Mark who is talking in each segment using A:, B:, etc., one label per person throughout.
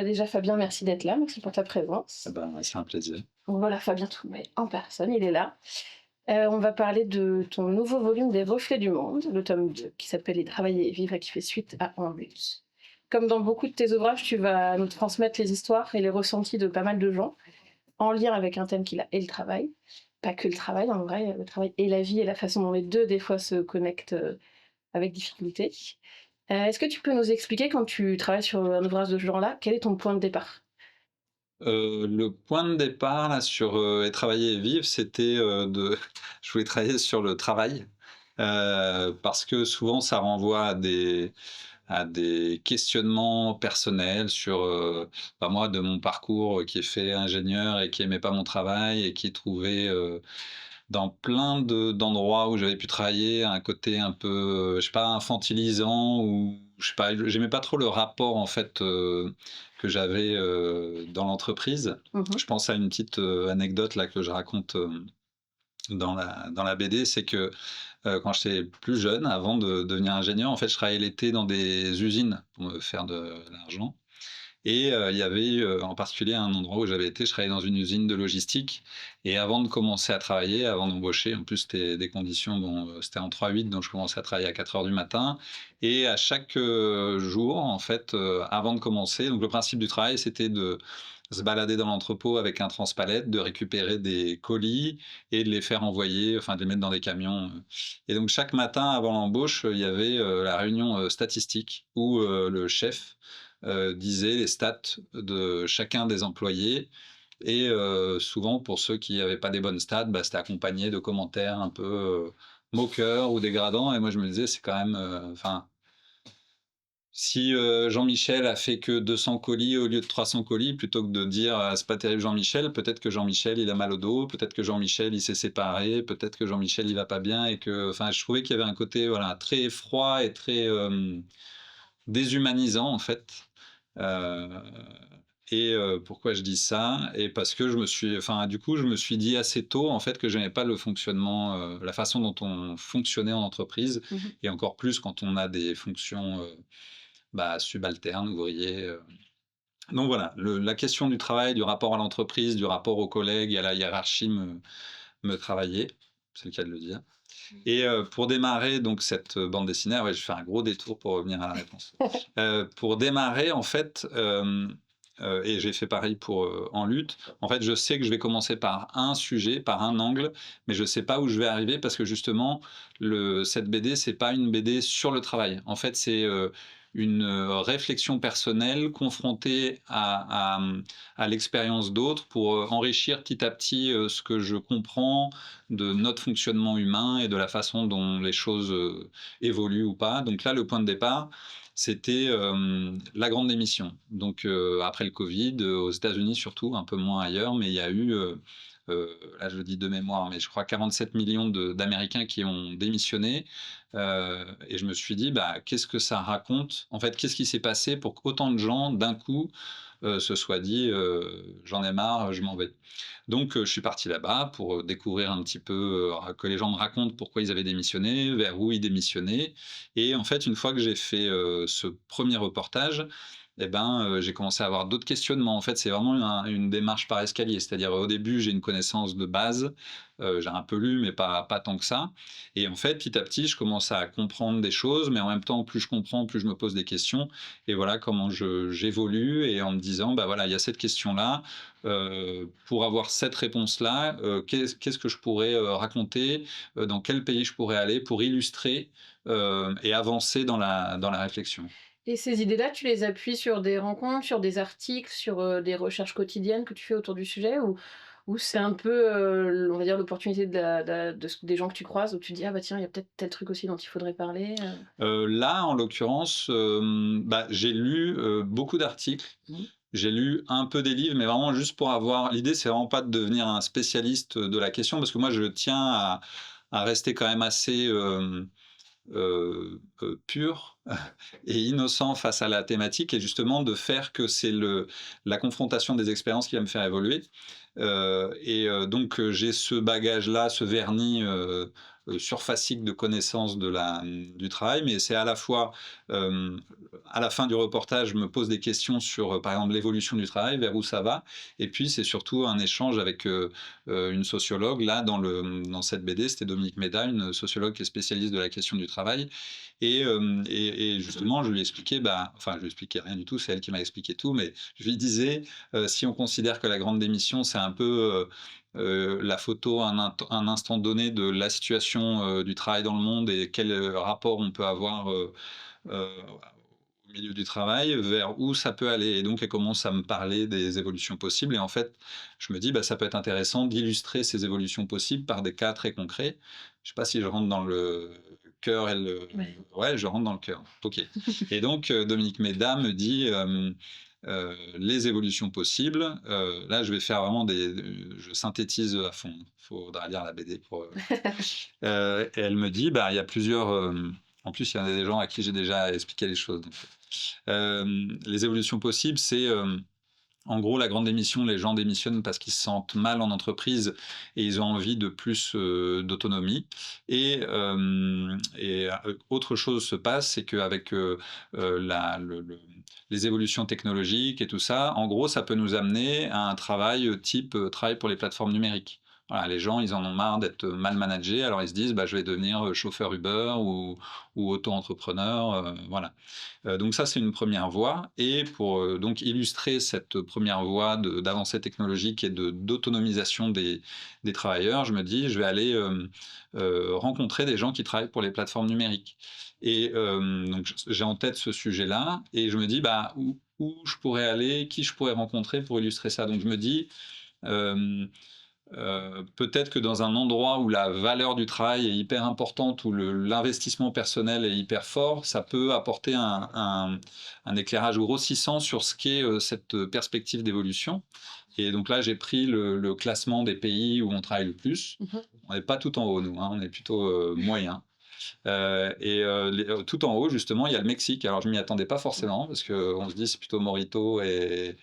A: Bah, déjà Fabien, merci d'être là, merci pour ta
B: Ah
A: présence.
B: ben, c'est un plaisir.
A: Donc voilà, Fabien Toumet en personne, il est là. On va parler de ton nouveau volume des Reflets du monde, le tome 2, qui s'appelle «Y travailler et vivre» et qui fait suite à En lutte. Comme dans beaucoup de tes ouvrages, tu vas nous transmettre les histoires et les ressentis de pas mal de gens, en lien avec un thème qui est le travail. Pas que le travail, en vrai, le travail et la vie et la façon dont les 2 des fois se connectent, avec difficulté. Est-ce que tu peux nous expliquer quand tu travailles sur un ouvrage de ce genre-là, quel est ton point de départ?
B: Le point de départ là sur, et travailler et vivre, c'était, de je voulais travailler sur le travail, parce que souvent ça renvoie à des questionnements personnels sur, bah, moi de mon parcours, qui est fait ingénieur et qui aimait pas mon travail et qui trouvait, dans plein d'endroits où j'avais pu travailler, un côté un peu, je sais pas, infantilisant ou je sais pas, j'aimais pas trop le rapport en fait, que j'avais, dans l'entreprise.
A: Mmh.
B: Je pense à une petite, anecdote là que je raconte, dans la BD, c'est que, quand j'étais plus jeune, avant de devenir ingénieur, en fait, je travaillais l'été dans des usines pour me faire de l'argent. Et il y avait, en particulier un endroit où j'avais été, je travaillais dans une usine de logistique et avant de commencer à travailler, avant d'embaucher, en plus c'était des conditions bon, c'était en 3-8, donc je commençais à travailler à 4 heures du matin et à chaque, jour en fait, avant de commencer, donc le principe du travail c'était de se balader dans l'entrepôt avec un transpalette, de récupérer des colis et de les faire envoyer, enfin de les mettre dans des camions, et donc chaque matin avant l'embauche, il y avait, la réunion, statistique où, le chef disait les stats de chacun des employés et souvent pour ceux qui n'avaient pas des bonnes stats, bah, c'était accompagné de commentaires un peu, moqueurs ou dégradants et moi je me disais: «C'est quand même, enfin, si, Jean-Michel a fait que 200 colis au lieu de 300 colis, plutôt que de dire: "Ah c'est pas terrible Jean-Michel", peut-être que Jean-Michel il a mal au dos, peut-être que Jean-Michel il s'est séparé, peut-être que Jean-Michel il va pas bien» et que enfin je trouvais qu'il y avait un côté voilà très froid et très, déshumanisant en fait. Heu et pourquoi je dis ça? Et parce que je me suis enfin, du coup, je me suis dit assez tôt, en fait, que j'aimais pas le fonctionnement, la façon dont on fonctionnait en entreprise
A: Mmh.
B: et encore plus quand on a des fonctions, bah, subalternes, ouvriers, donc voilà, la question du travail, du rapport à l'entreprise, du rapport aux collègues et à la hiérarchie me travaillait, c'est le cas de le dire. Et pour démarrer donc cette, bande dessinée, ah ouais, je fais un gros détour pour revenir à la réponse. Pour démarrer en fait, et j'ai fait pareil pour, En lutte. En fait, je sais que je vais commencer par un sujet, par un angle, mais je sais pas où je vais arriver parce que justement cette BD, c'est pas une BD sur le travail. En fait, c'est, une, réflexion personnelle confrontée à l'expérience d'autres pour, enrichir petit à petit, ce que je comprends de notre fonctionnement humain et de la façon dont les choses, évoluent ou pas. Donc là, le point de départ, c'était, la grande démission. Donc, après le Covid, aux États-Unis surtout, un peu moins ailleurs, mais il y a eu, là je le dis de mémoire, mais je crois 47 millions d'Américains qui ont démissionné, et je me suis dit: «Bah, qu'est-ce que ça raconte? En fait, qu'est-ce qui s'est passé pour qu'autant de gens, d'un coup, se soient dit, "J'en ai marre, je m'en vais"». Donc, je suis parti là-bas pour, découvrir un petit peu, que les gens me racontent pourquoi ils avaient démissionné, vers où ils démissionnaient et en fait, une fois que j'ai fait, ce premier reportage et ben, j'ai commencé à avoir d'autres questionnements. En fait, c'est vraiment une démarche par escalier. C'est-à-dire, au début, j'ai une connaissance de base, j'ai un peu lu, mais pas tant que ça et en fait, petit à petit, je commence à comprendre des choses, mais en même temps, plus je comprends, plus je me pose des questions et voilà comment j'évolue et en me disant: «Bah, voilà, il y a cette question-là, pour avoir cette réponse-là, qu'est-ce que je pourrais, raconter? Dans quel pays je pourrais aller pour illustrer, et avancer dans la réflexion?»
A: Et ces idées-là, tu les appuies sur des rencontres, sur des articles, sur, des recherches quotidiennes que tu fais autour du sujet ou c'est un peu, on va dire l'opportunité des gens que tu croises où tu dis: «Ah bah tiens, il y a peut-être tel truc aussi dont il faudrait parler»?
B: Là, en l'occurrence, bah, j'ai lu, beaucoup d'articles.
A: Mmh.
B: J'ai lu un peu des livres, mais vraiment juste pour avoir l'idée, c'est vraiment pas de devenir un spécialiste de la question parce que moi, je tiens à rester quand même assez, pur et innocent face à la thématique et justement de faire que c'est la confrontation des expériences qui va me faire évoluer. Et donc j'ai ce bagage-là, ce vernis, surfacique de connaissance du travail, mais c'est à la fois, hem, à la fin du reportage, je me pose des questions sur, par exemple, l'évolution du travail, vers où ça va, et puis c'est surtout un échange avec, une sociologue. Là, dans cette BD, c'était Dominique Méda, une sociologue qui est spécialiste de la question du travail, et justement, je lui expliquais, bah, enfin, je lui expliquais rien du tout, c'est elle qui m'a expliqué tout, mais je lui disais, si on considère que la grande démission, c'est un peu, la photo à un instant donné de la situation, du travail dans le monde et quel, rapport on peut avoir, heu, au milieu du travail, vers où ça peut aller, et donc elle commence à me parler des évolutions possibles, et en fait, je me dis: «Bah, ça peut être intéressant d'illustrer ces évolutions possibles par des cas très concrets». Je sais pas si je rentre dans le cœur et le
A: Ouais.
B: ouais, je rentre dans le cœur. OK, et donc Dominique Méda me dit, les évolutions possibles, là, je vais faire vraiment je synthétise à fond. Il faudra lire la BD pour, et elle me dit: «Bah, il y a plusieurs», en plus, il y a des gens à qui j'ai déjà expliqué les choses, donc les évolutions possibles, c'est, en gros, la grande démission, les gens démissionnent parce qu'ils se sentent mal en entreprise et ils ont envie de plus, d'autonomie, et autre chose se passe, c'est qu'avec, la les évolutions technologiques et tout ça, en gros, ça peut nous amener à un travail, type, travail pour les plateformes numériques. Voilà, les gens, ils en ont marre d'être mal managés, alors ils se disent: «Bah, je vais devenir, chauffeur Uber ou auto-entrepreneur», voilà. Donc ça, c'est une première voie, et pour, donc illustrer cette première voie d'avancée technologique et d'autonomisation des travailleurs, je me dis: «Je vais aller, rencontrer des gens qui travaillent pour les plateformes numériques», et donc j'ai en tête ce sujet-là, et je me dis: «Bah, où je pourrais aller? Qui je pourrais rencontrer pour illustrer ça?» Donc je me dis, hem peut-être que dans un endroit où la valeur du travail est hyper importante, où l'investissement personnel est hyper fort, ça peut apporter un éclairage grossissant sur ce qu'est, cette perspective d'évolution, et donc là, j'ai pris le classement des pays où on travaille le plus.
A: Mmh.
B: On n'est pas tout en haut, nous, hein, on est plutôt, moyen. Tout en haut, justement, il y a le Mexique. Alors, je m'y attendais pas forcément parce qu'on se dit c'est plutôt Morito et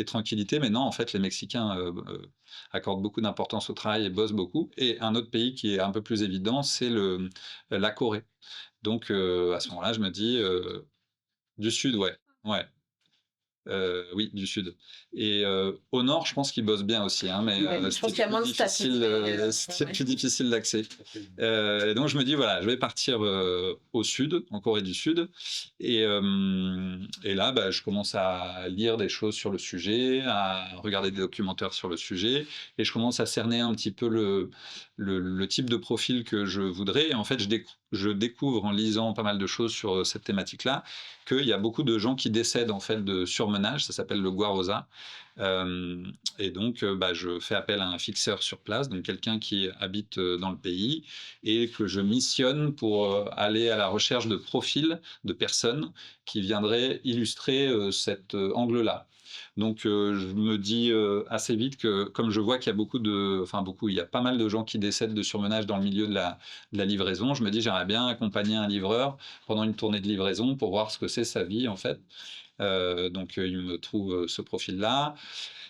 B: tranquillité, mais non, en fait, les Mexicains accordent beaucoup d'importance au travail et bossent beaucoup. Et un autre pays qui est un peu plus évident, c'est la Corée. Donc, à ce moment-là, je me dis du Sud, ouais, ouais. Oui, du sud, et au nord, je pense qu'ils bossent bien aussi, hein, mais
A: Ouais, je pense qu'il y a moins de statistiques,
B: c'était
A: ouais.
B: plus difficile d'accès. Et donc je me dis: «Voilà, je vais partir, au sud, en Corée du Sud», et là, bah, je commence à lire des choses sur le sujet, à regarder des documentaires sur le sujet, et je commence à cerner un petit peu le type de profil que je voudrais, et en fait, je découvre en lisant pas mal de choses sur, cette thématique-là, qu'il y a beaucoup de gens qui décèdent en fait de surmenage, ça s'appelle le guarosa. Et donc, bah, je fais appel à un fixeur sur place, donc quelqu'un qui habite dans le pays, et que je missionne pour aller à la recherche de profils de personnes qui viendraient illustrer cet angle-là. Donc, je me dis assez vite que, comme je vois qu'il y a enfin beaucoup, il y a pas mal de gens qui décèdent de surmenage dans le milieu de la livraison, je me dis j'aimerais bien accompagner un livreur pendant une tournée de livraison pour voir ce que c'est sa vie en fait. Donc, il me trouve ce profil-là.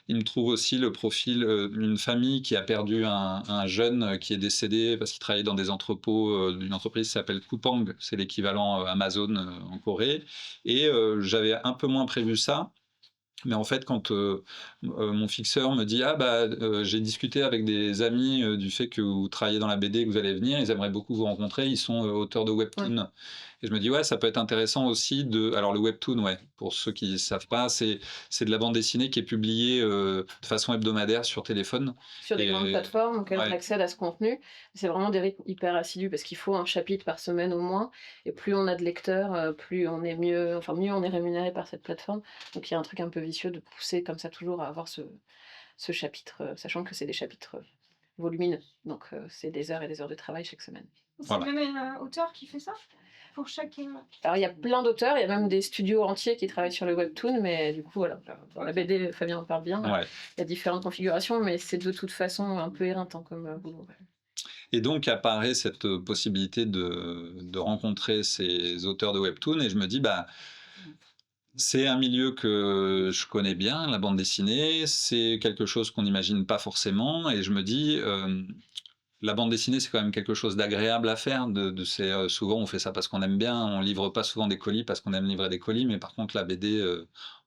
B: Il me trouve aussi le profil d'une famille qui a perdu un jeune qui est décédé parce qu'il travaillait dans des entrepôts d'une entreprise qui s'appelle Coupang, c'est l'équivalent Amazon en Corée. Et j'avais un peu moins prévu ça, mais en fait, quand mon fixeur me dit: «Ah bah, j'ai discuté avec des amis, du fait que vous travaillez dans la BD, que vous allez venir, ils aimeraient beaucoup vous rencontrer, ils sont, auteurs de
A: Ouais.
B: webtoons», et je me dis: «Ouais, ça peut être intéressant aussi de». Alors le webtoon, ouais, pour ceux qui ne savent pas, c'est de la bande dessinée qui est publiée, de façon hebdomadaire sur téléphone,
A: Sur des grandes
B: et
A: plateformes auxquelles on
B: ouais,
A: accède à ce contenu. C'est vraiment des rythmes hyper assidus parce qu'il faut un chapitre par semaine au moins, et plus on a de lecteurs, plus on est mieux, enfin mieux on est rémunéré par cette plateforme. Donc il y a un truc un peu vicieux de pousser comme ça toujours à avoir ce chapitre, sachant que c'est des chapitres, volumineux. Donc c'est des heures et des heures de travail chaque semaine.
C: C'est
B: voilà.
C: le même auteur qui fait ça? Pour chaque.
A: Alors il y a plein d'auteurs, il y a même des studios entiers qui travaillent sur le webtoon, mais du coup voilà, dans la
C: Ok.
A: BD, Fabien en parle bien,
B: Ouais.
A: il y a différentes configurations, mais c'est de toute façon un peu éreintant comme boulot. Ouais.
B: Et donc apparaît cette possibilité de rencontrer ces auteurs de webtoon, et je me dis: «Bah, c'est un milieu que je connais bien, la bande dessinée, c'est quelque chose qu'on n'imagine pas forcément», et je me dis, la bande dessinée, c'est quand même quelque chose d'agréable à faire. Souvent, on fait ça parce qu'on aime bien. On livre pas souvent des colis parce qu'on aime livrer des colis, mais par contre, la BD,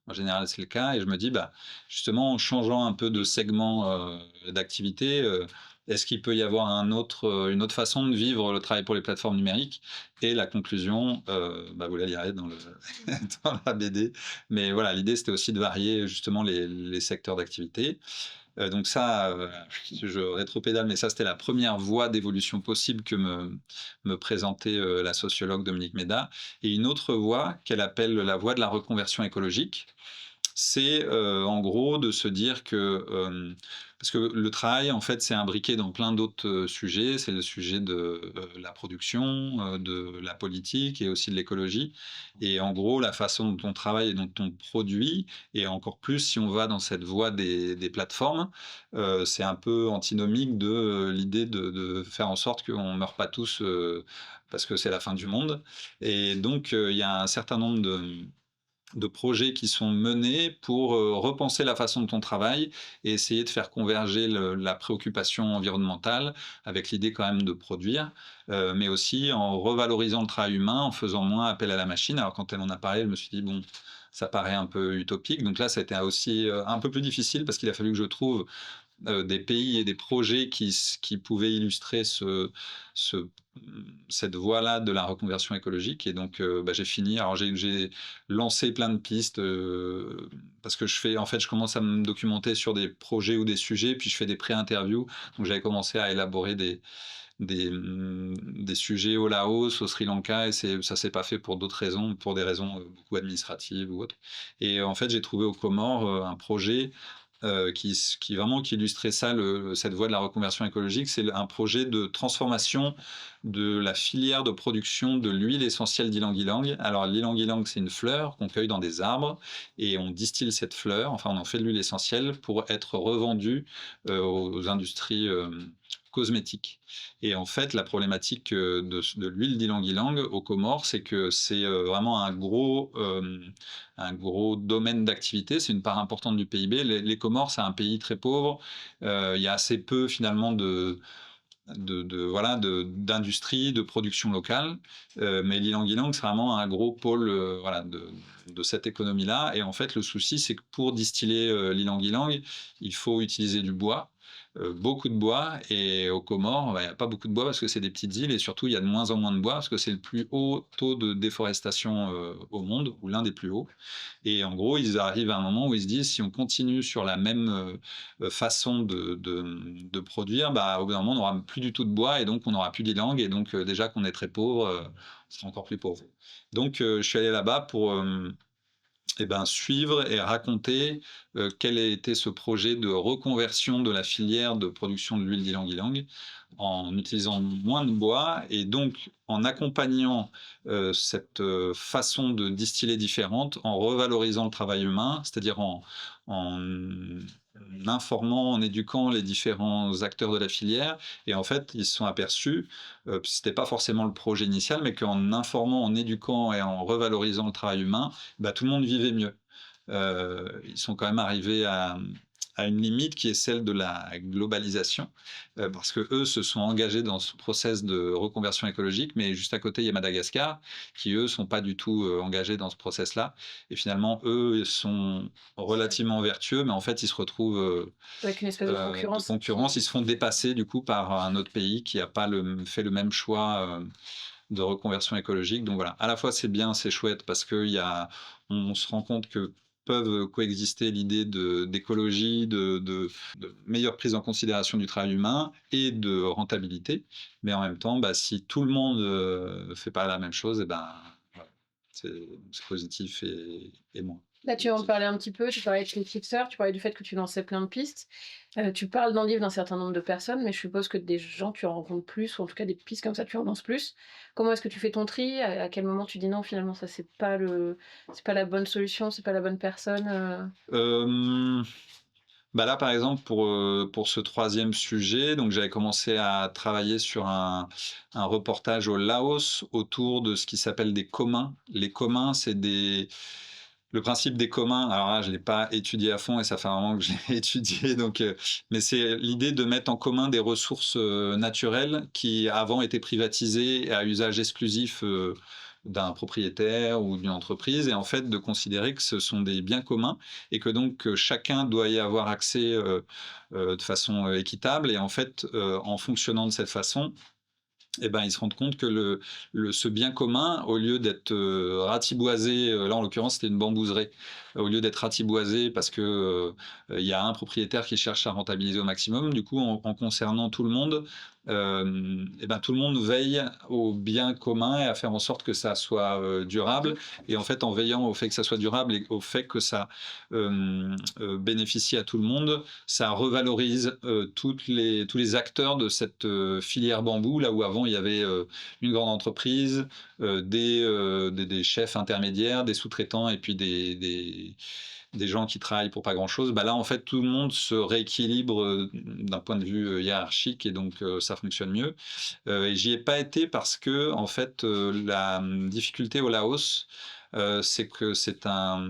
B: en général, c'est le cas. Et je me dis, bah, justement, en changeant un peu de segment d'activité, est-ce qu'il peut y avoir une autre façon de vivre le travail pour les plateformes numériques? Et la conclusion, bah, vous la lirez dans, dans la BD. Mais voilà, l'idée, c'était aussi de varier justement les secteurs d'activité. Donc ça, je rétropédale, mais ça, c'était la première voie d'évolution possible que me présentait, la sociologue Dominique Méda. Et une autre voie qu'elle appelle la voie de la reconversion écologique, c'est, en gros de se dire que, parce que le travail, en fait, c'est imbriqué dans plein d'autres, sujets. C'est le sujet de, la production, de la politique et aussi de l'écologie. Et en gros, la façon dont on travaille et dont on produit, et encore plus si on va dans cette voie des plateformes, c'est un peu antinomique de, l'idée de faire en sorte qu'on ne meure pas tous, parce que c'est la fin du monde. Et donc, il y a un certain nombre de projets qui sont menés pour repenser la façon dont on travaille et essayer de faire converger la préoccupation environnementale avec l'idée quand même de produire, mais aussi en revalorisant le travail humain, en faisant moins appel à la machine. Alors quand elle en a parlé, je me suis dit, bon, ça paraît un peu utopique. Donc là, ça a été aussi un peu plus difficile parce qu'il a fallu que je trouve des pays et des projets qui pouvaient illustrer ce, cette voie-là de la reconversion écologique. Et donc, bah, j'ai fini. Alors, j'ai lancé plein de pistes parce que en fait, je commence à me documenter sur des projets ou des sujets, puis je fais des pré-interviews. Donc, j'avais commencé à élaborer des sujets au Laos, au Sri Lanka, et ça s'est pas fait pour d'autres raisons, pour des raisons beaucoup administratives ou autres. Et en fait, j'ai trouvé aux Comores un projet qui illustrait ça, cette voie de la reconversion écologique. C'est un projet de transformation de la filière de production de l'huile essentielle d'ylang-ylang. Alors l'ylang-ylang, c'est une fleur qu'on cueille dans des arbres et on distille cette fleur, enfin on en fait de l'huile essentielle pour être revendue aux industries cosmétiques. Et en fait, la problématique de l'huile d'ylang-ylang aux Comores, c'est que c'est vraiment un gros domaine d'activité, c'est une part importante du PIB. Les Comores, c'est un pays très pauvre. Il y a assez peu finalement voilà, d'industrie, de production locale. Mais l'ylang-ylang, c'est vraiment un gros pôle voilà, de cette économie-là. Et en fait, le souci, c'est que pour distiller l'ylang-ylang, il faut utiliser du bois. Beaucoup de bois, et aux Comores, bah, il n'y a pas beaucoup de bois parce que c'est des petites îles, et surtout il y a de moins en moins de bois parce que c'est le plus haut taux de déforestation au monde, ou l'un des plus hauts. Et en gros, ils arrivent à un moment où ils se disent, si on continue sur la même façon de produire, bah, au bout d'un moment, on n'aura plus du tout de bois, et donc on n'aura plus d'ylang, et donc déjà qu'on est très pauvre, on sera encore plus pauvre. Donc je suis allé là-bas pour eh ben, suivre et raconter quel a été ce projet de reconversion de la filière de production de l'huile d'ylang-ylang en utilisant moins de bois, et donc en accompagnant cette façon de distiller différente, en revalorisant le travail humain, c'est-à-dire en informant, en éduquant les différents acteurs de la filière. Et en fait, ils se sont aperçus, c'était pas forcément le projet initial, mais qu'en informant, en éduquant et en revalorisant le travail humain, bah, tout le monde vivait mieux. Ils sont quand même arrivés à une limite qui est celle de la globalisation, parce que eux se sont engagés dans ce process de reconversion écologique, mais juste à côté, il y a Madagascar, qui eux sont pas du tout engagés dans ce process-là. Et finalement, eux ils sont relativement vertueux, mais en fait, ils se retrouvent
A: Avec une espèce de concurrence.
B: ils se font dépasser du coup par un autre pays qui n'a pas fait le même choix de reconversion écologique. Donc voilà, à la fois c'est bien, c'est chouette parce on se rend compte que peuvent coexister l'idée d'écologie, de meilleure prise en considération du travail humain et de rentabilité. Mais en même temps, bah, si tout le monde ne fait pas la même chose, et ben, voilà, c'est positif et moins.
A: Là, tu en parlais un petit peu, tu parlais de tes fixeurs, tu parlais du fait que tu lançais plein de pistes. Tu parles dans le livre d'un certain nombre de personnes, mais je suppose que des gens, tu en rencontres plus, ou en tout cas des pistes comme ça, tu en lances plus. Comment est-ce que tu fais ton tri? À quel moment tu dis non, finalement, ça, c'est pas la bonne solution, c'est pas la bonne personne
B: Bah là, par exemple, pour ce troisième sujet, donc j'avais commencé à travailler sur un reportage au Laos autour de ce qui s'appelle des communs. Les communs, c'est le principe des communs, alors là, je l'ai pas étudié à fond et ça fait un moment que je l'ai étudié, donc mais c'est l'idée de mettre en commun des ressources, naturelles qui avant étaient privatisées à usage exclusif, d'un propriétaire ou d'une entreprise et en fait de considérer que ce sont des biens communs et que donc, chacun doit y avoir accès, de façon, équitable et en fait, en fonctionnant de cette façon, et ben, ils se rendent compte que ce bien commun, au lieu d'être ratiboisé, là en l'occurrence c'était une bambouserie, au lieu d'être ratiboisé parce que il y a un propriétaire qui cherche à rentabiliser au maximum, du coup en concernant tout le monde, et ben, tout le monde veille au bien commun et à faire en sorte que ça soit durable. Et en fait, en veillant au fait que ça soit durable et au fait que ça bénéficie à tout le monde, ça revalorise tous les acteurs de cette filière bambou, là où avant il y avait une grande entreprise, des chefs intermédiaires, des sous-traitants et puis des gens qui travaillent pour pas grand-chose. Bah là, en fait, tout le monde se rééquilibre d'un point de vue hiérarchique et donc ça fonctionne mieux. Et j'y ai pas été parce que, en fait, la difficulté au Laos, c'est que c'est un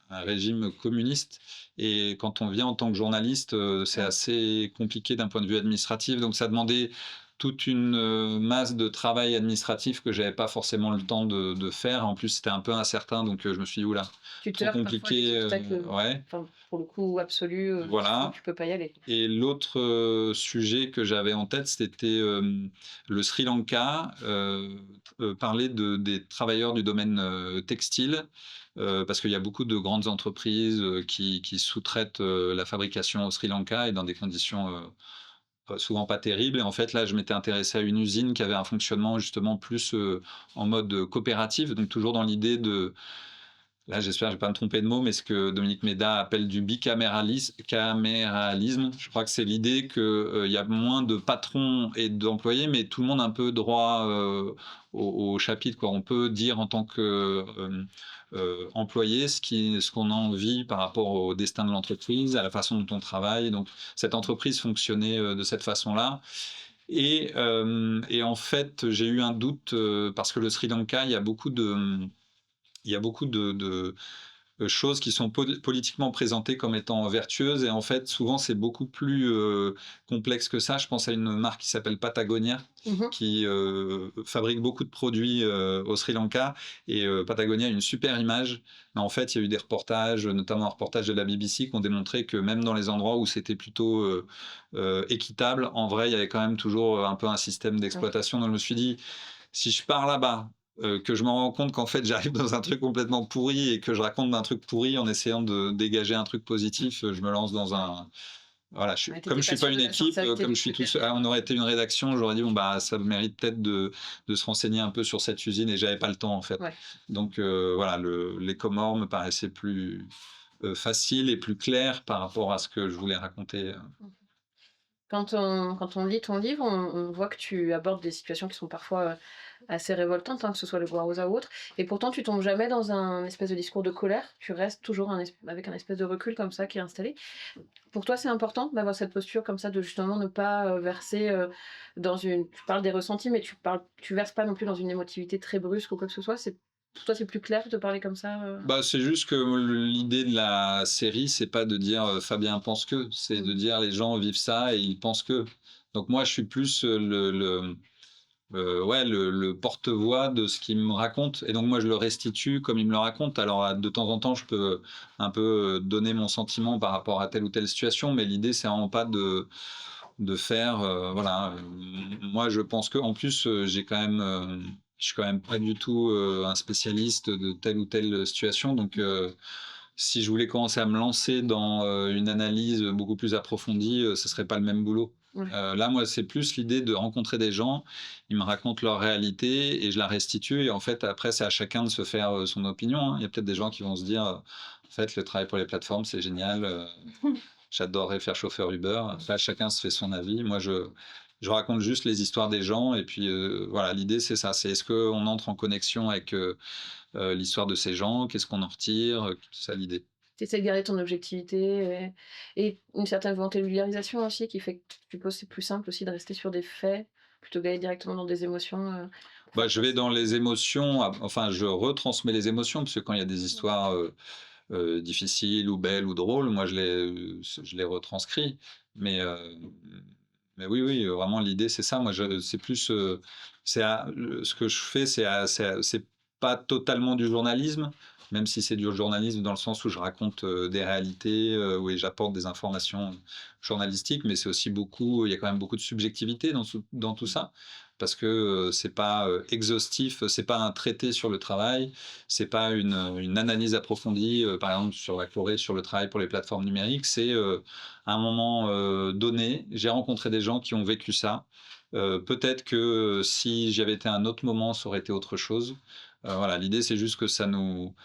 B: régime communiste et quand on vient en tant que journaliste, c'est
A: Ouais.
B: assez compliqué d'un point de vue administratif. Donc ça demandait toute une, masse de travail administratif que j'avais pas forcément le temps de faire. En plus, c'était un peu incertain donc je me suis dit: «Ouh là,
A: Tu te
B: trop
A: heurtes parfois à des
B: compliqué»,
A: obstacles,
B: ouais,
A: enfin, pour le coup absolus, qui font que
B: voilà.
A: tu peux pas y aller.
B: Et l'autre, sujet que j'avais en tête, c'était, le Sri Lanka, parler des travailleurs du domaine, textile, parce qu'il y a beaucoup de grandes entreprises, qui sous-traitent, la fabrication au Sri Lanka et dans des conditions, souvent pas terribles et en fait, là, je m'étais intéressé à une usine qui avait un fonctionnement justement plus, en mode, coopératif, donc toujours dans l'idée de là, j'espère que je vais pas me tromper de mot, mais ce que Dominique Méda appelle du caméralisme. Je crois que c'est l'idée que, il y a moins de patrons et d'employés, mais tout le monde a un peu droit, au chapitre, quoi. On peut dire en tant que, employé ce qu'on a envie par rapport au destin de l'entreprise, à la façon dont on travaille. Donc cette entreprise fonctionnait, de cette façon-là et en fait, j'ai eu un doute, parce que le Sri Lanka, il y a beaucoup de choses qui sont politiquement présentées comme étant vertueuses et en fait, souvent, c'est beaucoup plus, complexe que ça. Je pense à une marque qui s'appelle Patagonia,
A: Mmh.
B: qui, fabrique beaucoup de produits, au Sri Lanka et Patagonia a une super image. Mais en fait, il y a eu des reportages, notamment un reportage de la BBC qui ont démontré que même dans les endroits où c'était plutôt, équitable, en vrai, il y avait quand même toujours, un peu un système
A: OK.
B: d'exploitation. Donc je me suis dit: «Si je pars là-bas, que je me rends compte qu'en fait j'arrive dans un truc complètement pourri et que je raconte d'un truc pourri en essayant de dégager un truc positif, je me lance dans un voilà,
A: Ouais, tu
B: comme
A: étais
B: je
A: pas
B: suis pas
A: sûr
B: une
A: de la
B: équipe,
A: sincérité
B: comme
A: des
B: je suis tout
A: critères.
B: seul on aurait été une rédaction, j'aurais dit: «Bon, bah, ça mérite peut-être de se renseigner un peu sur cette usine» et j'avais pas le temps, en fait.
A: Ouais.
B: Donc voilà, les Comores me paraissaient plus, faciles et plus clairs par rapport à ce que je voulais raconter.
A: Mmh. Quand on lit ton livre, on voit que tu abordes des situations qui sont parfois, assez révoltantes, hein, que ce soit le Guarosa ou autre et pourtant tu tombes jamais dans un espèce de discours de colère. Tu restes toujours avec un espèce de recul comme ça qui est installé. Pour toi, c'est important d'avoir cette posture comme ça, de justement ne pas, verser, dans une tu parles des ressentis, mais tu verses pas non plus dans une émotivité très brusque ou quoi que ce soit? C'est pour toi, c'est plus clair de parler comme ça,
B: Bah, c'est juste que l'idée de la série, c'est pas de dire, Fabien pense que, c'est de
A: Mmh.
B: dire les gens vivent ça et ils pensent que. Donc moi, je suis plus, ouais, le porte-voix de ce qu'ils me racontent et donc moi, je le restitue comme ils me le racontent. Alors, de temps en temps, je peux un peu, donner mon sentiment par rapport à telle ou telle situation, mais l'idée, c'est vraiment pas de faire, voilà, moi, je pense que en plus, j'ai quand même, je suis quand même pas du tout, un spécialiste de telle ou telle situation donc si je voulais commencer à me lancer dans, une analyse beaucoup plus approfondie, ce serait pas le même boulot.
A: Ouais.
B: Là, moi, c'est plus l'idée de rencontrer des gens, ils me racontent leur réalité et je la restitue et en fait, après, c'est à chacun de se faire, son opinion, hein. Il y a peut-être des gens qui vont se dire, «En fait, le travail pour les plateformes, c'est génial, j'adorerais faire chauffeur Uber». Après, chacun se fait son avis. Moi, je raconte juste les histoires des gens et puis, voilà, l'idée, c'est ça, c'est est-ce qu'on entre en connexion avec, l'histoire de ces gens? Qu'est-ce qu'on en retire? C'est ça l'idée.
A: Tu essaies de garder ton objectivité et une certaine volonté de vulgarisation aussi qui fait que tu suppose c'est plus simple aussi de rester sur des faits plutôt que d'aller directement dans des émotions,
B: Bah, je vais dans les émotions, enfin, je retransmets les émotions, parce que quand il y a des
A: Mmh.
B: histoires, difficiles ou belles ou drôles, moi je les retranscris. Mais, mais oui, oui, vraiment l'idée c'est ça. Moi c'est plus, ce que je fais c'est pas totalement du journalisme, même si c'est du journalisme dans le sens où je raconte, des réalités, où j'apporte des informations journalistiques, mais c'est aussi beaucoup il y a quand même beaucoup de subjectivité dans tout ça. Parce que, c'est pas, exhaustif, c'est pas un traité sur le travail, c'est pas une analyse approfondie, par exemple sur la Corée, sur le travail pour les plateformes numériques. C'est, à un moment, donné, j'ai rencontré des gens qui ont vécu ça. Peut-être que, si j'y avais été à un autre moment, ça aurait été autre chose. Voilà, l'idée c'est juste que ça nous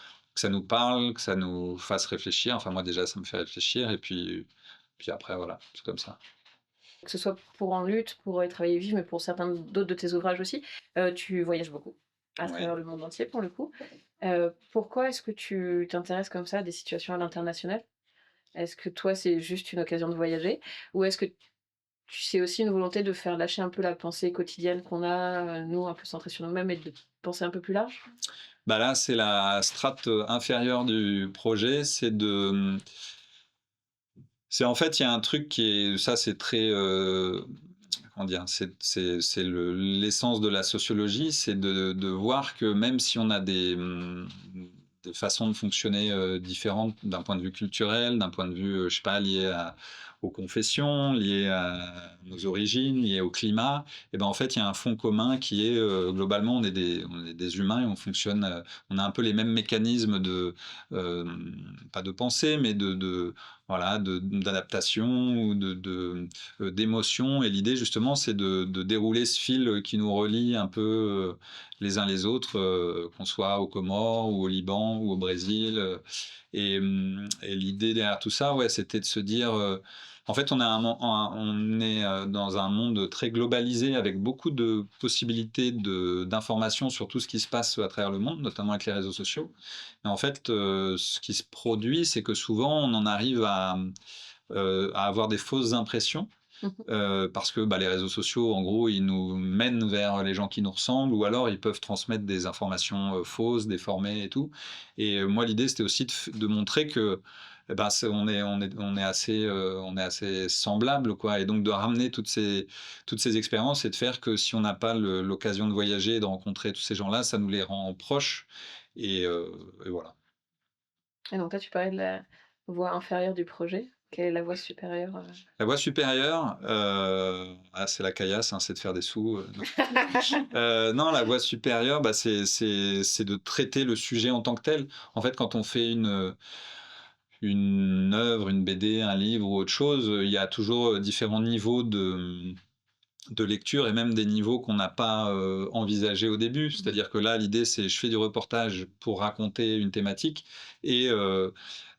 B: parle, que ça nous fasse réfléchir. Enfin moi déjà ça me fait réfléchir et puis après voilà, c'est comme ça.
A: Que ce soit pour En lutte, pour Travailler vivre, mais pour certains d'autres de tes ouvrages aussi, tu voyages beaucoup, à
B: Oui.
A: travers le monde entier pour le coup. Pourquoi est-ce que tu t'intéresses comme ça à des situations à l'international? Est-ce que toi, c'est juste une occasion de voyager? Ou est-ce que c'est aussi une volonté de faire lâcher un peu la pensée quotidienne qu'on a, nous, un peu centrée sur nous-mêmes et de penser un peu plus large?
B: Bah là, c'est la strate, inférieure du projet, c'est en fait, il y a un truc qui est ça c'est très, comment dire? C'est l'essence de la sociologie, c'est de voir que même si on a des façons de fonctionner, différentes d'un point de vue culturel, d'un point de vue, je sais pas, lié aux confessions, lié à nos origines, lié au climat, et ben, en fait, il y a un fond commun qui est, globalement, on est des humains et on fonctionne, on a un peu les mêmes mécanismes pas de pensée, mais voilà, d'adaptation ou d'émotion. Et l'idée, justement, c'est de dérouler ce fil qui nous relie un peu les uns les autres, qu'on soit aux Comores ou au Liban ou au Brésil. Et l'idée derrière tout ça, ouais, c'était de se dire, en fait, on est dans un monde très globalisé avec beaucoup de possibilités d'informations sur tout ce qui se passe à travers le monde, notamment avec les réseaux sociaux. Mais en fait, ce qui se produit, c'est que souvent, on en arrive à avoir des fausses impressions,
A: Mmh mh.
B: parce que, bah, les réseaux sociaux, en gros, ils nous mènent vers les gens qui nous ressemblent ou alors ils peuvent transmettre des informations, fausses, déformées et tout. Et moi, l'idée, c'était aussi de montrer que, eh ben, on est assez semblables, quoi, et donc de ramener toutes ces expériences et de faire que si on n'a pas l'occasion de voyager et de rencontrer tous ces gens-là, ça nous les rend proches et voilà.
A: Et donc toi, tu parlais de la voie inférieure du projet. Quelle est la voie supérieure,
B: La voie supérieure, c'est la caillasse, hein, c'est de faire des sous, non. Non, la voie supérieure, bah, c'est de traiter le sujet en tant que tel. En fait, quand on fait une œuvre, une BD, un livre ou autre chose, il y a toujours, différents niveaux de lecture et même des niveaux qu'on n'a pas, envisagés au début.
A: Mmh.
B: C'est-à-dire que là, l'idée, c'est je fais du reportage pour raconter une thématique et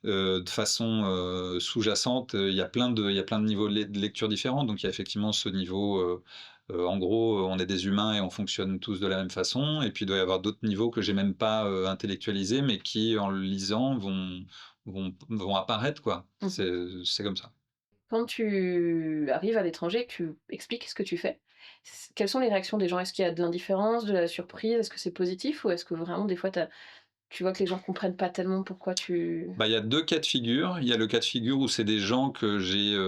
B: de façon, sous-jacente, il y a plein de niveaux de lecture différents. Donc il y a effectivement ce niveau, en gros, on est des humains et on fonctionne tous de la même façon, et puis il doit y avoir d'autres niveaux que j'ai même pas, intellectualisés, mais qui, en le lisant, vont apparaître, quoi.
A: Mmh.
B: C'est comme ça.
A: Quand tu arrives à l'étranger, que tu expliques ce que tu fais, quelles sont les réactions des gens? Est-ce qu'il y a de l'indifférence, de la surprise? Est-ce que c'est positif ou est-ce que vraiment des fois tu vois que les gens comprennent pas tellement pourquoi tu...
B: Bah, il y a 2 cas de figure. Il y a le cas de figure où c'est des gens que j'ai,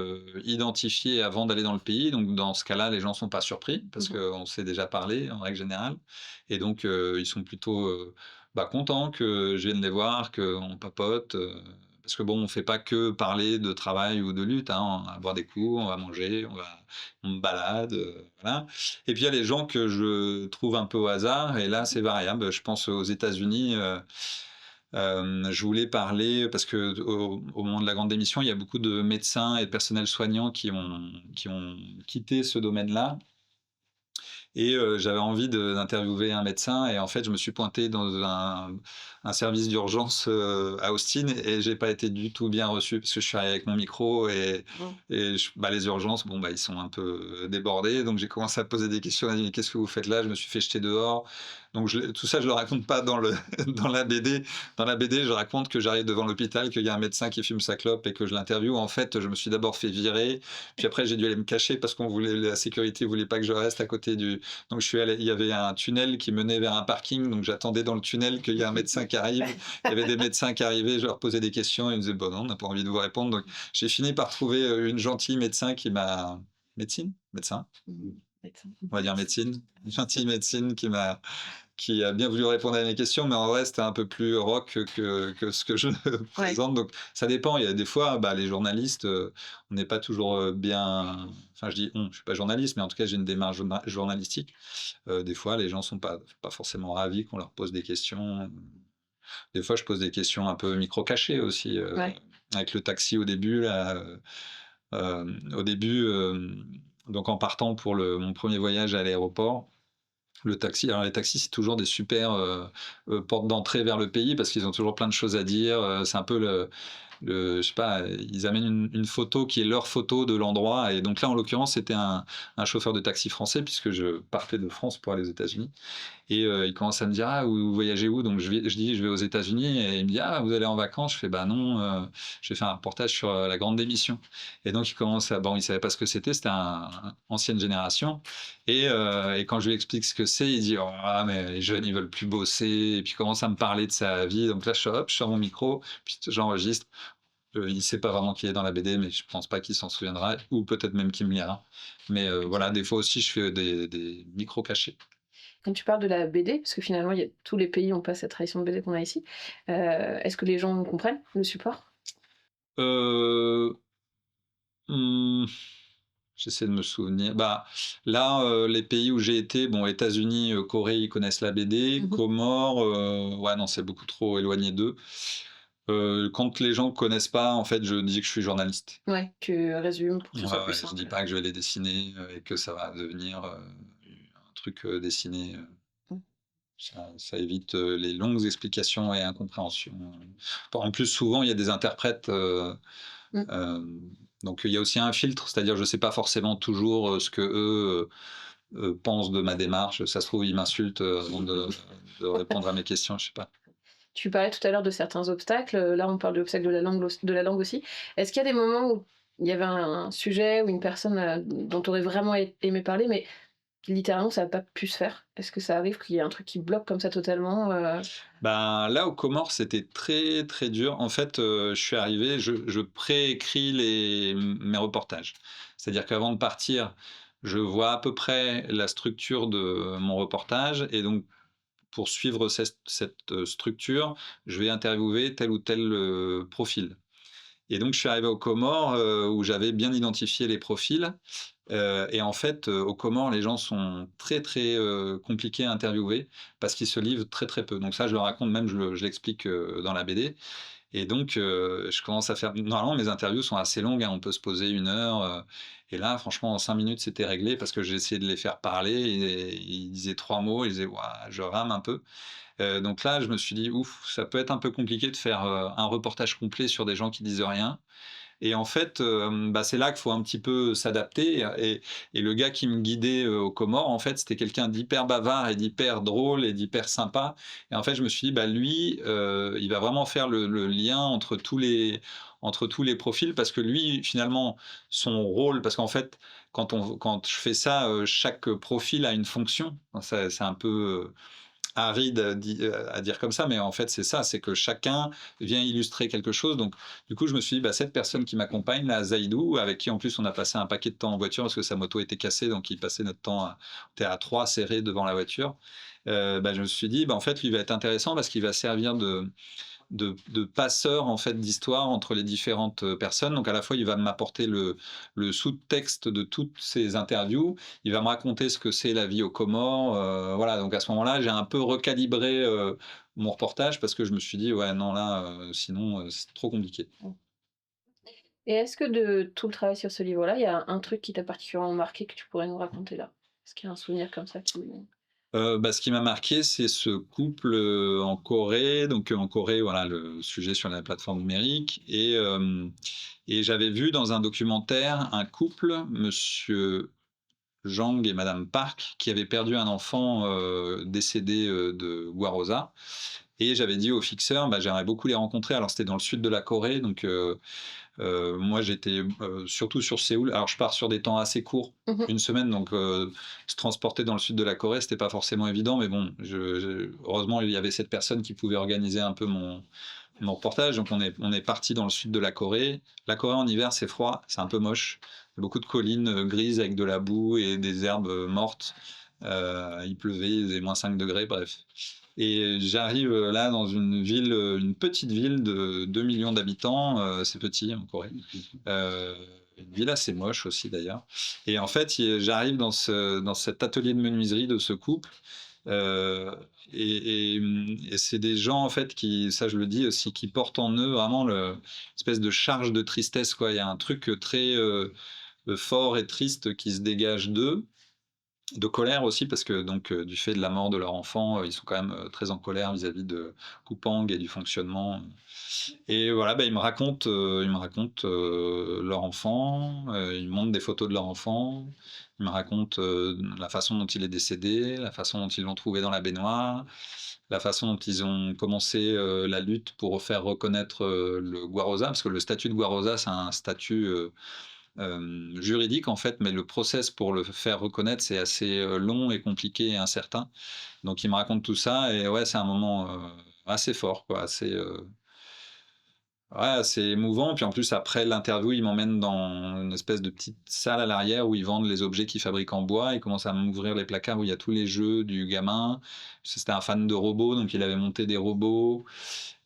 B: identifiés avant d'aller dans le pays. Donc dans ce cas-là, les gens sont pas surpris parce
A: Mmh.
B: qu'on s'est déjà parlé en règle générale, et donc ils sont plutôt, bah, contents que je vienne les voir, qu'on papote, parce que bon, on fait pas que parler de travail ou de lutte, hein. On va boire des coups, on va manger, on balade, voilà. Et puis il y a les gens que je trouve un peu au hasard, et là c'est variable. Je pense aux États-Unis, je voulais parler parce qu'au moment de la grande démission, il y a beaucoup de médecins et de personnel soignant qui ont quitté ce domaine-là, et j'avais envie d'interviewer un médecin, et en fait, je me suis pointé dans un service d'urgence, à Austin, et j'ai pas été du tout bien reçu parce que je suis arrivé avec mon micro,
A: Mmh.
B: bah, les urgences, bon, bah, ils sont un peu débordés, donc j'ai commencé à poser des questions. On m'a dit: «Mais qu'est-ce que vous faites là?» Je me suis fait jeter dehors. Donc tout ça, je le raconte pas dans le dans la BD. Dans la BD, je raconte que j'arrive devant l'hôpital, qu'il y a un médecin qui fume sa clope et que je l'interviewe. En fait, je me suis d'abord fait virer, puis après j'ai dû aller me cacher parce qu'on voulait la sécurité voulait pas que je reste à côté du donc je suis allé il y avait un tunnel qui menait vers un parking, donc j'attendais dans le tunnel qu'il y ait un médecin qui arrive. Il y avait des médecins qui arrivaient, je leur posais des questions, ils me disaient: «Bah non, on n'a pas envie de vous répondre». Donc j'ai fini par trouver, une gentille médecin qui m'a médecine? Médecin?
A: Mmh. Médecin.
B: On va dire médecine. Une gentille médecine qui a bien voulu répondre à mes questions, mais en vrai, c'était un peu plus rock que ce que je
A: Ouais.
B: présente. Donc, ça dépend. Il y a des fois, bah, les journalistes, on n'est pas toujours bien. Enfin, je dis on, je suis pas journaliste, mais en tout cas, j'ai une démarche journalistique. Des fois, les gens sont pas forcément ravis qu'on leur pose des questions. Des fois, je pose des questions un peu micro-cachées aussi.
A: Ouais.
B: Avec le taxi au début, là, au début, donc en partant pour mon premier voyage à l'aéroport, le taxi alors les taxis, c'est toujours des super, portes d'entrée vers le pays parce qu'ils ont toujours plein de choses à dire, c'est un peu je sais pas, ils amènent une photo qui est leur photo de l'endroit et donc là, en l'occurrence, c'était un chauffeur de taxi français puisque je partais de France pour aller aux États-Unis et il commence à me dire: «Ah, vous voyagez où?» Donc je dis: «Je vais aux États-Unis» et il me dit: «Ah, vous allez en vacances?» Je fais: «Bah non, je vais faire un reportage sur, la grande démission» et donc il commence à bon, il savait pas ce que c'était un ancienne génération et quand je lui explique ce que c'est, il dit: «Oh ah mais les jeunes, ils veulent plus bosser» et puis il commence à me parler de sa vie donc là, je sors mon micro, puis j'enregistre. Il sait pas vraiment qui est dans la BD, mais je pense pas qu'il s'en souviendra ou peut-être même qu'il me lira. Mais voilà, des fois aussi, je fais des micros cachés.
A: Quand tu parles de la BD, parce que finalement, tous les pays n'ont pas cette tradition de BD qu'on a ici, est-ce que les gens comprennent le support?
B: Heu, mmh, j'essaie de me souvenir. Bah, là, les pays où j'ai été, bon, États-Unis, Corée, ils connaissent la BD.
A: Mmh.
B: Comores, ouais, non, c'est beaucoup trop éloigné d'eux. Quand les gens connaissent pas, en fait, je dis que je suis journaliste.
A: Ouais, tu résumes pour que ce soit
B: Ouais,
A: plus
B: ouais, je dis
A: simple.
B: pas que je vais les dessiner, et que ça va devenir, un truc, dessiné,
A: Mmh.
B: ça évite, les longues explications et incompréhensions. En plus, souvent, il y a des interprètes,
A: Mmh.
B: donc il y a aussi un filtre, c'est-à-dire je sais pas forcément toujours, ce qu'eux, pensent de ma démarche. Ça se trouve, ils m'insultent, avant de répondre à mes questions, je sais pas.
A: Tu parlais tout à l'heure de certains obstacles, là on parle de l'obstacle de la langue aussi. Est-ce qu'il y a des moments où il y avait un sujet ou une personne, dont tu aurais vraiment aimé parler, mais littéralement ça a pas pu se faire? Est-ce que ça arrive qu'il y ait un truc qui bloque comme ça totalement,
B: Ben, là, aux Comores, c'était très, très dur. En fait, je suis arrivé, je préécris mes reportages. C'est-à-dire qu'avant de partir, je vois à peu près la structure de mon reportage et donc pour suivre cette structure, je vais interviewer tel ou tel, profil. Et donc je suis arrivé aux Comores, où j'avais bien identifié les profils, et en fait, aux Comores, les gens sont très, très, compliqués à interviewer parce qu'ils se livrent très, très peu. Donc ça, je le raconte même, je l'explique, dans la BD et donc je commence à faire normalement mes interviews sont assez longues, hein, on peut se poser 1 heure, et là franchement en 5 minutes, c'était réglé parce que j'ai essayé de les faire parler et ils disaient 3 mots, ils disaient: «Waouh, je rame un peu». Donc là, je me suis dit: «Ouf, ça peut être un peu compliqué de faire, un reportage complet sur des gens qui disent rien». Et en fait, bah, c'est là qu'il faut un petit peu s'adapter et le gars qui me guidait, aux Comores, en fait, c'était quelqu'un d'hyper bavard et d'hyper drôle et d'hyper sympa et en fait, je me suis dit: «Bah, lui, il va vraiment faire le lien entre tous les profils» parce que lui, finalement, son rôle parce qu'en fait, quand je fais ça, chaque profil a une fonction. C'est un peu, aride à dire comme ça, mais en fait, c'est ça, c'est que chacun vient illustrer quelque chose. Donc, du coup, je me suis dit, bah, cette personne qui m'accompagne, là, Zaidou, avec qui en plus on a passé un paquet de temps en voiture parce que sa moto était cassée, donc il passait notre temps on était à trois serrés devant la voiture. Bah, je me suis dit, bah, en fait, lui va être intéressant parce qu'il va servir de passeur en fait d'histoire entre les différentes personnes. Donc à la fois, il va m'apporter le sous-texte de toutes ces interviews. Il va me raconter ce que c'est la vie aux Comores. Voilà, donc à ce moment-là, j'ai un peu recalibré mon reportage parce que je me suis dit, ouais, non, là, sinon, c'est trop compliqué.
A: et est-ce que de tout le travail sur ce livre-là, il y a un truc qui t'a particulièrement marqué que tu pourrais nous raconter là? Est-ce qu'il y a un souvenir comme ça qui
B: Bah, ce qui m'a marqué, c'est ce couple en Corée. Donc, en Corée, voilà, le sujet sur la plateforme numérique. Et j'avais vu dans un documentaire un couple, monsieur Zhang et madame Park qui avaient perdu un enfant, décédé, de Guarosa et j'avais dit au fixeur: «Bah, j'aimerais beaucoup les rencontrer». Alors c'était dans le sud de la Corée donc moi j'étais, surtout sur Séoul. Alors je pars sur des temps assez courts,
A: Mmh.
B: 1 semaine donc se transporter dans le sud de la Corée, c'était pas forcément évident mais bon, heureusement il y avait cette personne qui pouvait organiser un peu mon reportage, donc on est parti dans le sud de la Corée. La Corée en hiver, c'est froid, c'est un peu moche. Beaucoup de collines grises avec de la boue et des herbes mortes. Il pleuvait, il faisait -5 degrés, bref. Et j'arrive là dans une ville, une petite ville de 2 millions d'habitants, c'est petit en Corée. Euh, une ville assez moche aussi d'ailleurs. Et en fait, j'arrive dans cet atelier de menuiserie de ce couple. Euh, et c'est des gens en fait qui, ça je le dis aussi, qui portent en eux vraiment l'espèce de charge de tristesse quoi. Il y a un truc très fort et triste qui se dégage d'eux, de colère aussi parce que donc du fait de la mort de leur enfant, ils sont quand même très en colère vis-à-vis de Coupang et du fonctionnement. Et voilà, bah, ils me racontent leur enfant, ils me montrent des photos de leur enfant, ils me racontent la façon dont il est décédé, la façon dont ils l'ont trouvé dans la baignoire, la façon dont ils ont commencé la lutte pour faire reconnaître le Guarosa, parce que le statut de Guarosa, c'est un statut juridique en fait, mais le process pour le faire reconnaître, c'est assez long et compliqué et incertain. Donc ils me racontent tout ça et ouais, c'est un moment assez fort, quoi, ouais, c'est émouvant. Puis en plus, après l'interview, ils m'emmènent dans une espèce de petite salle à l'arrière où ils vendent les objets qu'ils fabriquent en bois. Ils commencent à m'ouvrir les placards où il y a tous les jeux du gamin. C'était un fan de robots, donc il avait monté des robots.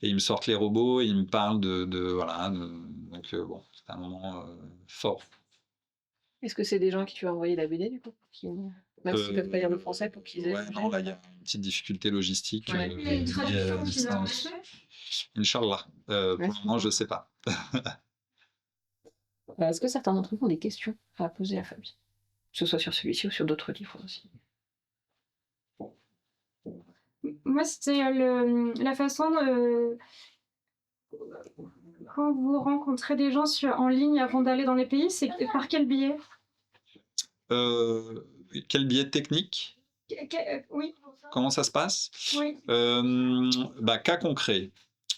B: Et ils me sortent les robots et ils me parlent voilà. Donc bon, c'était un moment fort.
A: Est-ce que c'est des gens qui tu as envoyé la BD du coup? Même s'ils peuvent pas lire le français pour qu'ils aient.
B: Ouais, non, là, il y a une petite difficulté logistique.
A: Ouais.
C: Il y a une traduction qui va
B: distance.
C: marcher.
B: Inch'Allah. Pour le
A: Merci.
B: moment, je sais pas.
A: Est-ce que certains d'entre vous ont des questions à poser à Fabien? Que ce soit sur celui-ci ou sur d'autres livres aussi.
C: Moi, c'était la façon quand vous rencontrez des gens en ligne avant d'aller dans les pays, c'est par quel biais?
B: Quel biais technique?
C: Oui,
B: Comment ça se passe?
C: oui.
B: Bah, cas concret.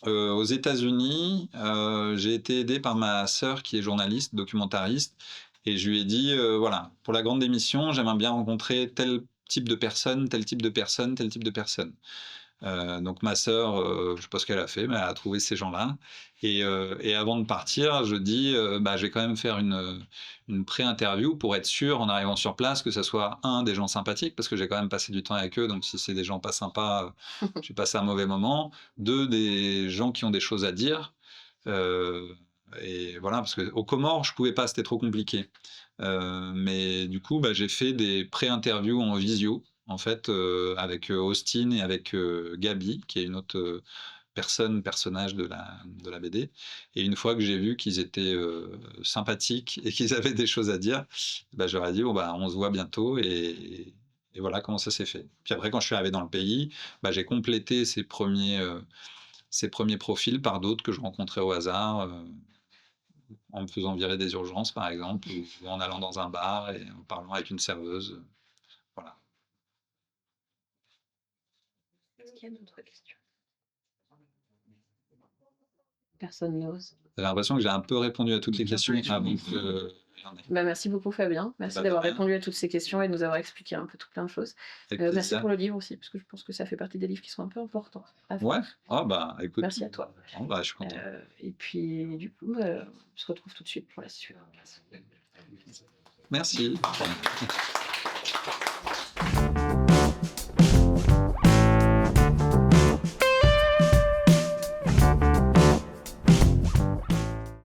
B: Aux États-Unis, j'ai été aidé par ma sœur qui est journaliste, documentariste, et je lui ai dit voilà, pour la grande émission, j'aimerais bien rencontrer tel type de personne, tel type de personne, tel type de personne. Donc ma sœur, je sais pas ce qu'elle a fait, mais elle a trouvé ces gens-là. Et avant de partir, je dis bah, je vais quand même faire une pré-interview pour être sûr, en arrivant sur place, que ça soit des gens sympathiques, parce que j'ai quand même passé du temps avec eux, donc si c'est des gens pas sympas, j'ai passé un mauvais moment. Deux, des gens qui ont des choses à dire. Et voilà, parce qu'aux Comores, je pouvais pas, c'était trop compliqué. Mais du coup, bah, j'ai fait des pré-interviews en visio, en fait, avec Austin et avec Gabi, qui est une autre personnage de la BD. Et une fois que j'ai vu qu'ils étaient sympathiques et qu'ils avaient des choses à dire, bah, je leur ai dit, bon, bah, on se voit bientôt. Et voilà comment ça s'est fait. Puis après, quand je suis arrivé dans le pays, bah, j'ai complété ces premiers profils par d'autres que je rencontrais au hasard, en me faisant virer des urgences, par exemple, ou en allant dans un bar et en parlant avec une serveuse. Voilà.
A: Est-ce qu'il y a d'autres questions? Personne n'ose.
B: J'ai l'impression que j'ai un peu répondu à toutes les questions avant que j'en ai.
A: Bah, merci beaucoup Fabien, merci
B: Bah, de
A: d'avoir
B: rien.
A: répondu à toutes ces questions et de nous avoir expliqué un peu tout plein de choses.
B: Avec
A: Merci
B: plaisir.
A: pour le livre aussi, parce que je pense que ça fait partie des livres qui sont un peu importants à faire.
B: Ouais. Ah bah écoute.
A: Merci à toi.
B: Bon, bah, je suis content.
A: Et puis du coup, on se retrouve tout de suite pour la suite.
B: Merci.